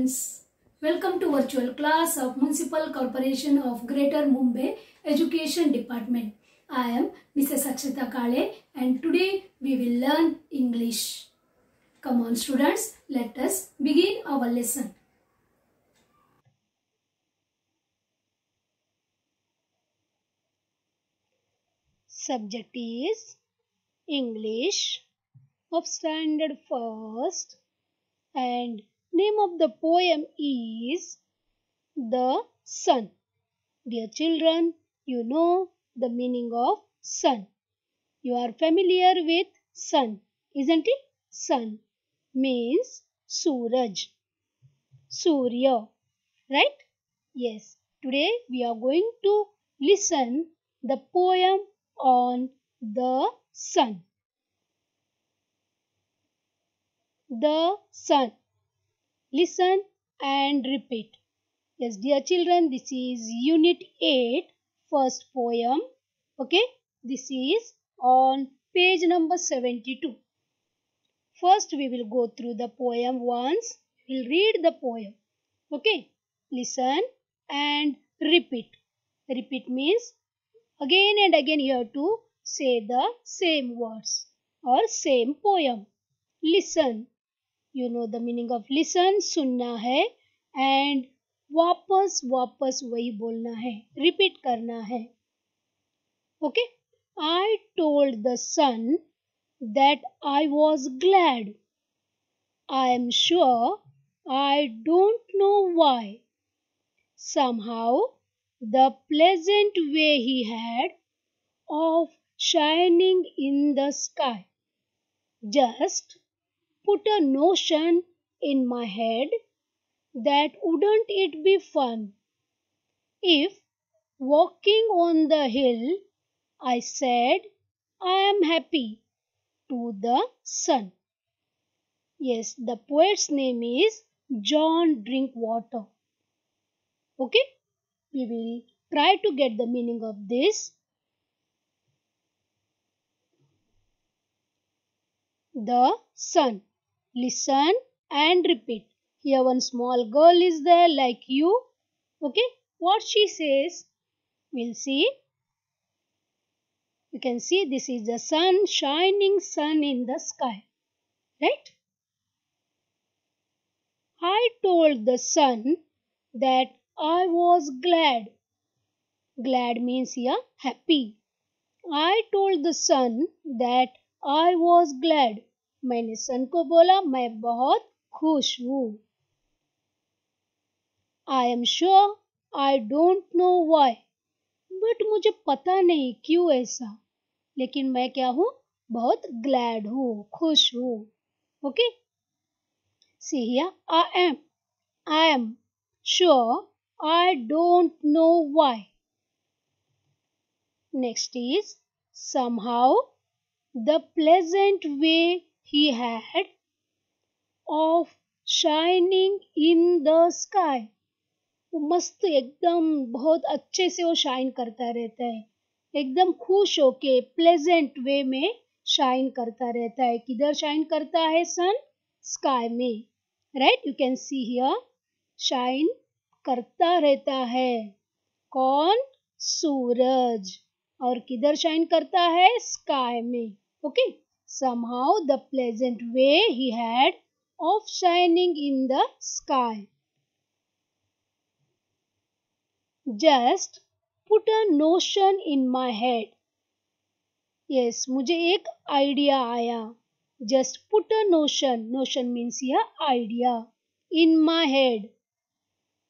students, welcome to virtual class of Municipal Corporation of Greater Mumbai Education Department. I am Mrs. Akshita Kale and today we will learn English. Come on students, let us begin our lesson. Subject is English of Standard First and name of the poem is The Sun. Dear children, you know the meaning of sun. You are familiar with sun, isn't it? Sun means Suraj, Surya, right? Yes, today we are going to listen the poem on the sun. The sun. Listen and repeat. Yes, dear children, this is Unit 8, first poem. Okay, this is on page number 72. First, we will go through the poem once. We will read the poem. Okay, listen and repeat. Repeat means again and again you have to say the same words or same poem. Listen. You know the meaning of listen, सुनना है and वापस वापस वही बोलना है, repeat करना है. Okay? I told the sun that I was glad. I am sure I don't know why. Somehow the pleasant way he had of shining in the sky just put a notion in my head that wouldn't it be fun if walking on the hill I said I am happy to the sun. Yes, the poet's name is John Drinkwater. Okay, we will try to get the meaning of this. The sun. Listen and repeat. Here one small girl is there like you. Okay, what she says, we'll see. You can see this is the sun, shining sun in the sky. Right? I told the sun that I was glad. Glad means here happy. I told the sun that I was glad. मैंने सन को बोला मैं बहुत खुश हूँ. I am sure I don't know why. But मुझे पता नहीं क्यों ऐसा. लेकिन मैं क्या हूँ? बहुत glad हूँ, खुश हूँ. Okay? See here, I am sure I don't know why. Next is somehow the pleasant way he had of shining in the sky. वो मस्त एकदम बहुत अच्छे से वो शाइन करता रहता है, एकदम खुश होके प्लेजेंट वे में शाइन करता रहता है. किधर शाइन करता है सन? स्काई में. Right, you can see here shine करता रहता है. कौन? सूरज. और किधर शाइन करता है? स्काई में. Okay, somehow the pleasant way he had of shining in the sky just put a notion in my head. Yes, मुझे एक आइडिया आया. Just put a notion. Notion means here idea. In my head.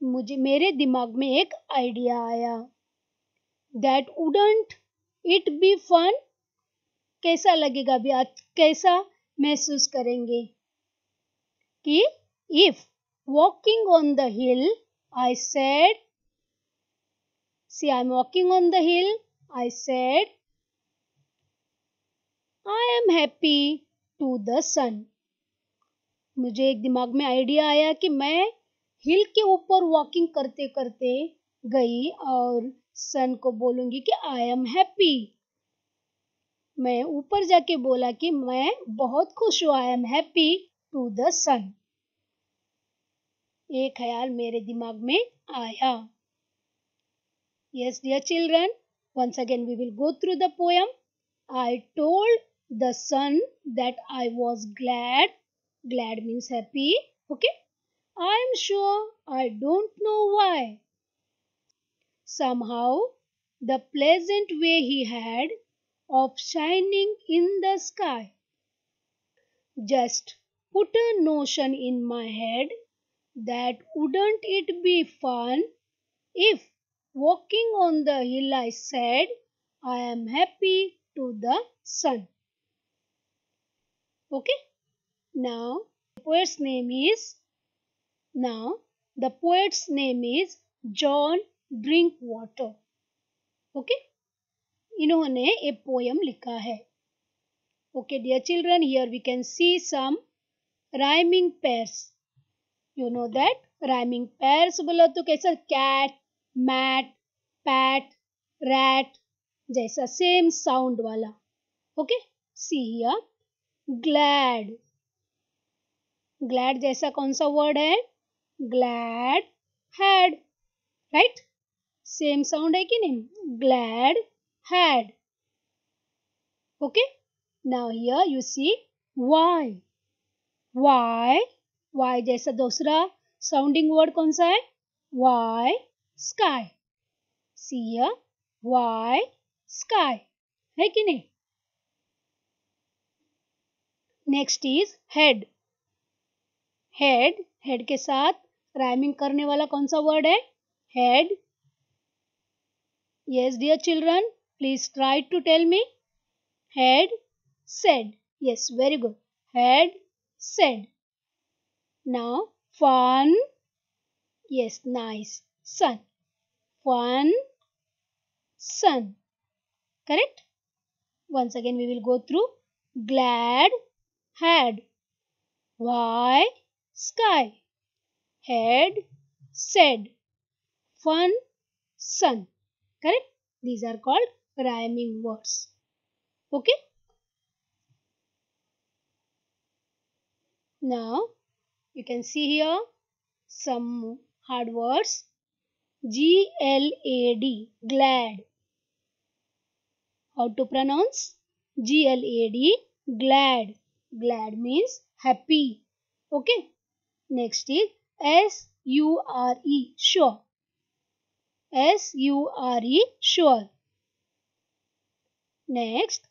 मेरे दिमाग में एक idea आया. That wouldn't it be fun? कैसा लगेगा अभी? आज कैसा महसूस करेंगे कि if walking on the hill I said, see I am walking on the hill, I said I am happy to the sun. मुझे एक दिमाग में आइडिया आया कि मैं हिल के ऊपर वॉकिंग करते करते गई और सन को बोलूंगी कि आई एम हैप्पी. मैं ऊपर जाके बोला कि मैं बहुत खुश हूँ. I am happy to the sun. ये ख्याल मेरे दिमाग में आया. Yes, dear children, once again we will go through the poem. I told the sun that I was glad. Glad means happy. Okay. I am sure I don't know why. Somehow, the pleasant way he had of shining in the sky just put a notion in my head that wouldn't it be fun if walking on the hill I said, I am happy to the sun. Okay. Now the poet's name is John Drinkwater. Okay. इन्होंने ये poem लिखा है. Okay, dear children, here we can see some rhyming pairs. You know that rhyming pairs बोला तो कैसा cat, mat, pat, rat जैसा same sound वाला. Okay, see here glad. Glad जैसा कौन सा word है? Glad had. Right? Same sound है कि नहीं? Glad had. Okay. Now here you see why. Why जैसा दूसरा sounding word कौन सा है? Why sky. See here why sky है कि नहीं? Next is head. Head के साथ rhyming करने वाला कौन सा word है? Head. Yes, dear children, please try to tell me. Head said. Yes, very good. Head said. Now fun. Yes, nice. Sun. Fun. Sun. Correct? Once again we will go through. Glad had. Why sky. Head said. Fun sun. Correct? These are called rhyming words. Okay? Now you can see here some hard words. G-L-A-D, glad. How to pronounce? G-L-A-D, glad. Glad means happy. Okay. Next is S-U-R-E, sure. S-U-R-E, sure. Next,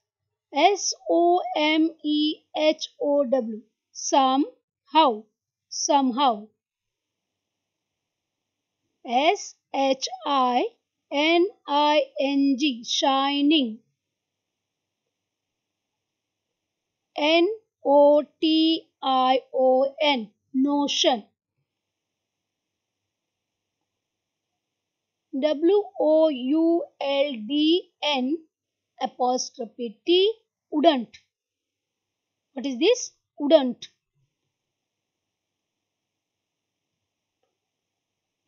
S-O-M-E-H-O-W, somehow. Somehow. S-H-I-N-I-N-G, shining. N-O-T-I-O-N, notion. W-O-U-L-D-N apostrophe T, wouldn't. What is this? Wouldn't.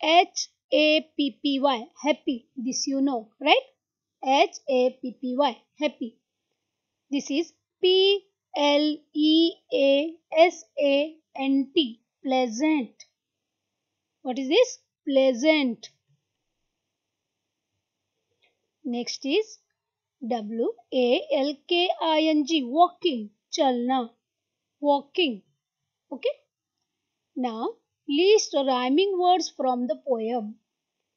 H-A-P-P-Y, happy. This you know, right? H-A-P-P-Y, happy. This is P-L-E-A-S-A-N-T, pleasant. What is this? Pleasant. Next is W-A-L-K-I-N-G, walking, chalna, walking. Okay. Now list rhyming words from the poem.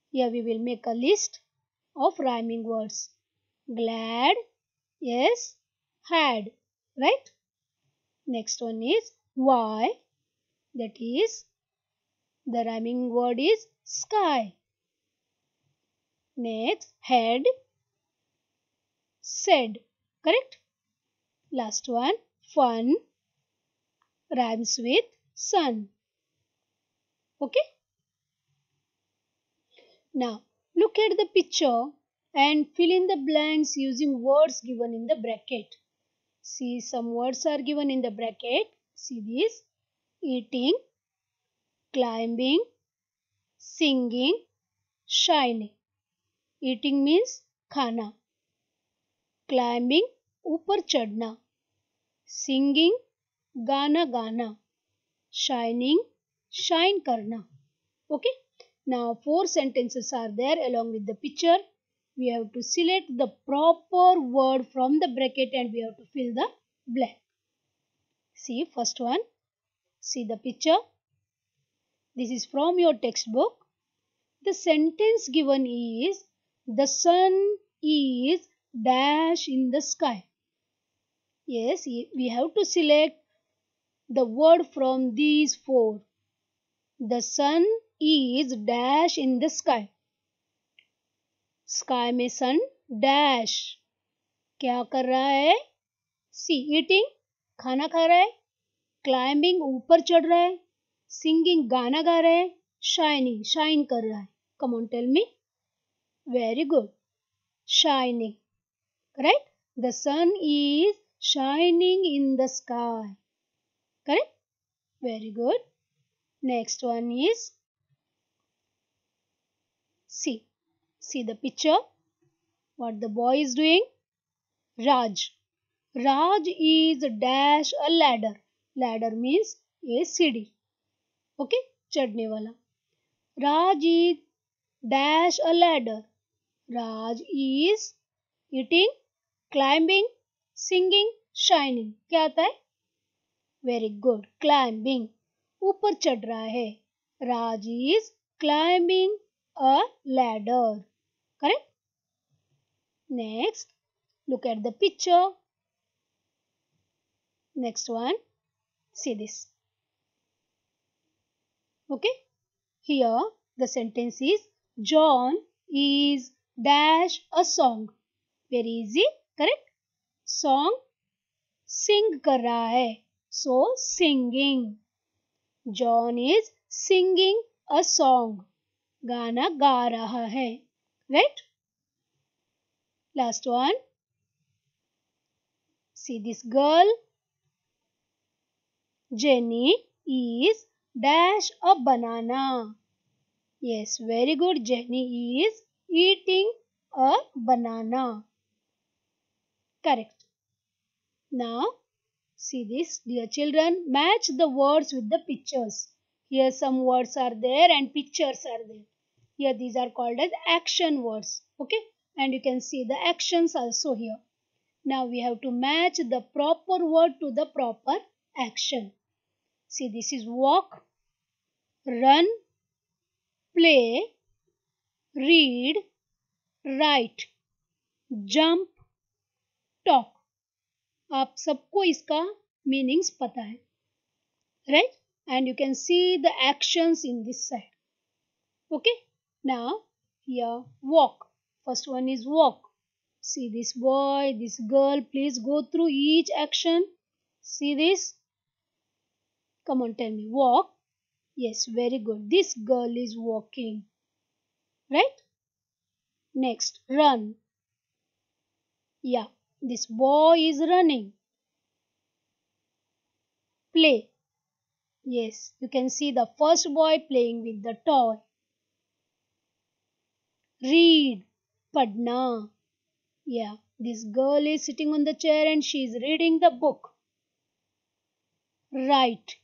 Here we will make a list of rhyming words. Glad, yes, had, right? Next one is why, that is the rhyming word is sky. Next, head, said, correct? Last one, fun, rhymes with sun. Okay? Now, look at the picture and fill in the blanks using words given in the bracket. See, some words are given in the bracket. See this, eating, climbing, singing, shining. Eating means खाना. Climbing, ऊपर चढ़ना. Singing, गाना गाना. Shining, shine करना. Okay. Now 4 sentences are there along with the picture. We have to select the proper word from the bracket and we have to fill the blank. See first one. See the picture. This is from your textbook. The sentence given is the sun is dash in the sky. Yes, we have to select the word from these 4. The sun is dash in the sky. Sky में सन dash क्या कर रहा है? सी eating खाना खा रहा है, climbing ऊपर चढ़ रहा है, सिंगिंग गाना गा रहा है, शाइनिंग शाइन कर रहा है. Come on tell me. Very good. Shining. Correct. The sun is shining in the sky. Correct. Very good. Next one is C. See the picture. What the boy is doing? Raj. Raj is dash a ladder. Ladder means a सीढ़ी. Okay? चढ़ने वाला. Raj is dash a ladder. Raj is eating, climbing, singing, shining. क्या आता है? Very good. Climbing. ऊपर चढ़ रहा है. Raj is climbing a ladder. Correct? Next, look at the picture. Next one, see this. Okay? Here the sentence is John is dash a song. Very easy. Correct? Song sing कर रहा है. So singing. John is singing a song. गाना गा रहा है. Right? Last one. See this girl. Jenny is dash a banana. Yes, very good. Jenny is eating a banana. Correct. Now, see this, dear children. Match the words with the pictures. Here some words are there and pictures are there. Here these are called as action words. Okay? And you can see the actions also here. Now we have to match the proper word to the proper action. See, this is walk, run, play, read, write, jump, talk. आप सबको इसका meanings पता है. Right? And you can see the actions in this side. Okay? Now, here walk. First one is walk. See this boy, this girl, please go through each action. See this. Come on, tell me. Walk. Yes, very good. This girl is walking. Right? Next, run. Yeah, this boy is running. Play. Yes, you can see the first boy playing with the toy. Read. Padna. Yeah, this girl is sitting on the chair and she is reading the book. Write.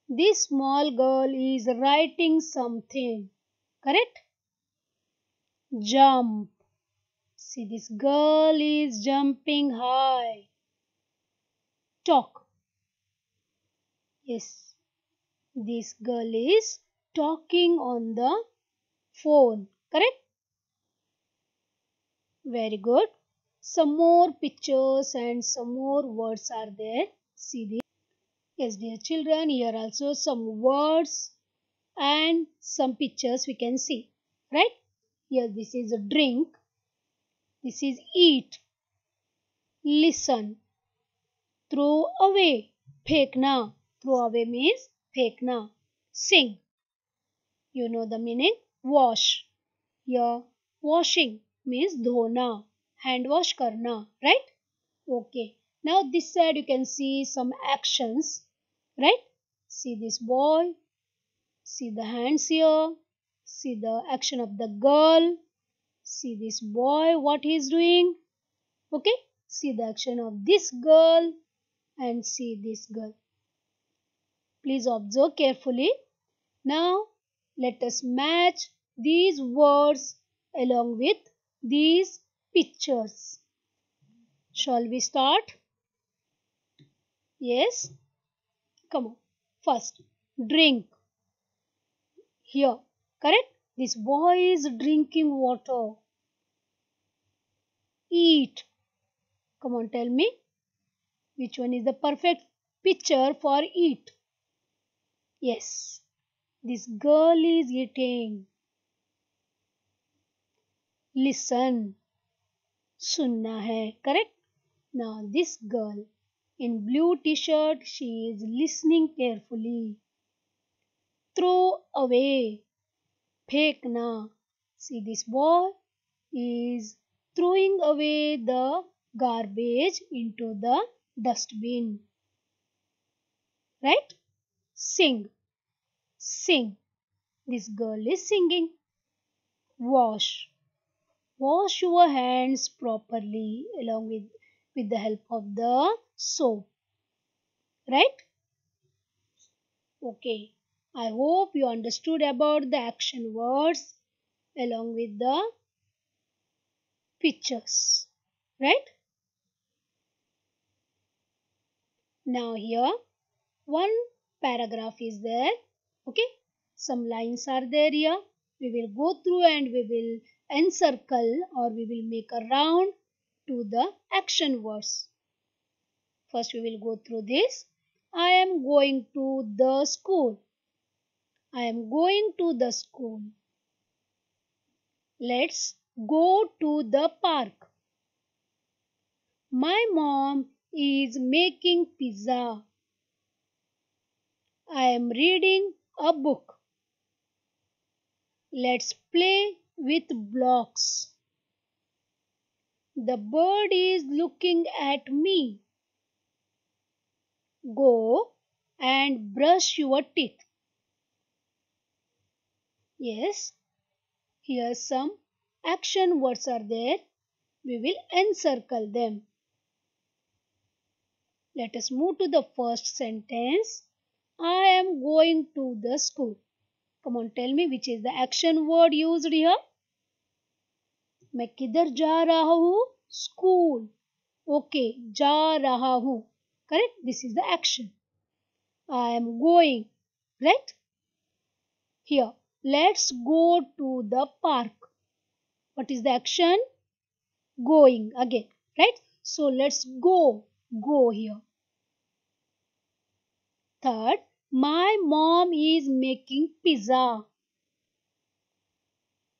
This small girl is writing something. Correct? Jump. See, this girl is jumping high. Talk. Yes, this girl is talking on the phone. Correct? Very good. Some more pictures and some more words are there. See this. Yes, dear children, here also some words and some pictures we can see. Right? Here this is a drink. This is eat. Listen. Throw away. Phekna. Throw away means phekna. Sing. You know the meaning? Wash. Here washing means dhona. Hand wash karna. Right? Okay. Now this side you can see some actions. Right? See this boy. See the hands here. See the action of the girl. See this boy, what he is doing. Okay? See the action of this girl and see this girl. Please observe carefully. Now let us match these words along with these pictures. Shall we start? Yes? Come on. First, drink. Here, correct? This boy is drinking water. Eat. Come on, tell me. Which one is the perfect picture for eat? Yes. This girl is eating. Listen. सुनना है. Correct? Now this girl in blue t-shirt, she is listening carefully. Throw away. फेंकना. See, this boy is throwing away the garbage into the dustbin. Right? Sing. Sing. This girl is singing. Wash. Wash your hands properly along with the help of the soap. Right? Okay. I hope you understood about the action words along with the pictures. Right? Now here one paragraph is there. Okay. Some lines are there here. We will go through and we will encircle or we will make a round to the action words. First we will go through this. I am going to the school. I am going to the school. Let's go to the park. My mom is making pizza. I am reading a book. Let's play with blocks. The bird is looking at me. Go and brush your teeth. Yes, here some action words are there. We will encircle them. Let us move to the first sentence. I am going to the school. Come on, tell me which is the action word used here. मैं किधर जा रहा हूँ? School. Okay, जा रहा हूँ. Correct? This is the action. I am going. Right? Here, let's go to the park. What is the action? Going again. Right? So let's go. Go here. Third, my mom is making pizza.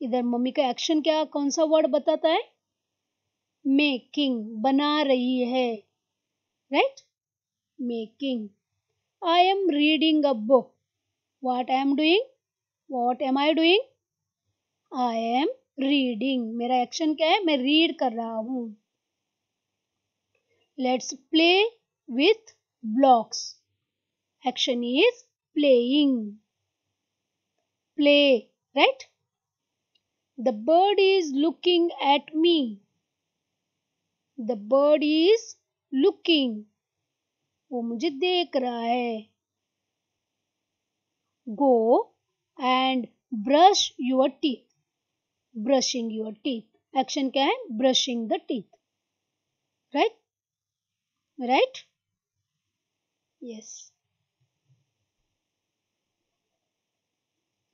इधर mummy का action क्या कौन सा word बताता है? Making, बना रही है. Right? Making. I am reading a book. What I am doing? What am I doing? I am reading. मेरा एक्शन क्या है? मैं रीड कर रहा हूँ. Let's play with blocks. Action is playing. Play. Right? The bird is looking at me. The bird is looking. वो मुझे देख रहा है. Go and brush your teeth. Brushing your teeth. Action क्या है? Brushing the teeth. Right? Right? Yes.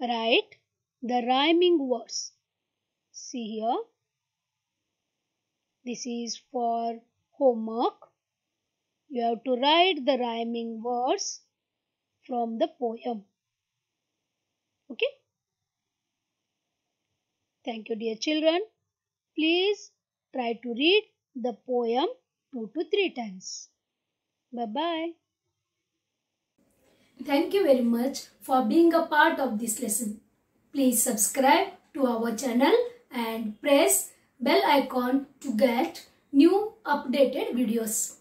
Write the rhyming words. See here. This is for homework. You have to write the rhyming words from the poem. Okay? Thank you, dear children. Please try to read the poem 2 to 3 times. Bye-bye. Thank you very much for being a part of this lesson. Please subscribe to our channel and press bell icon to get new updated videos.